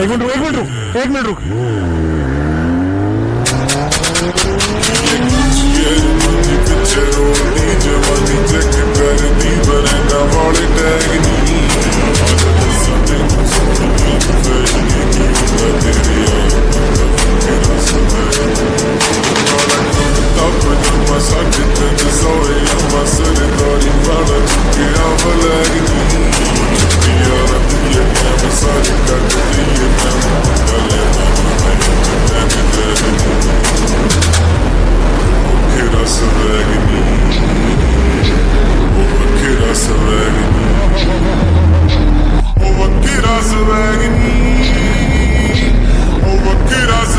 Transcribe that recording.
एक मिनट रुक। जवानी चेक कर दी बरंगा वाले टैग नी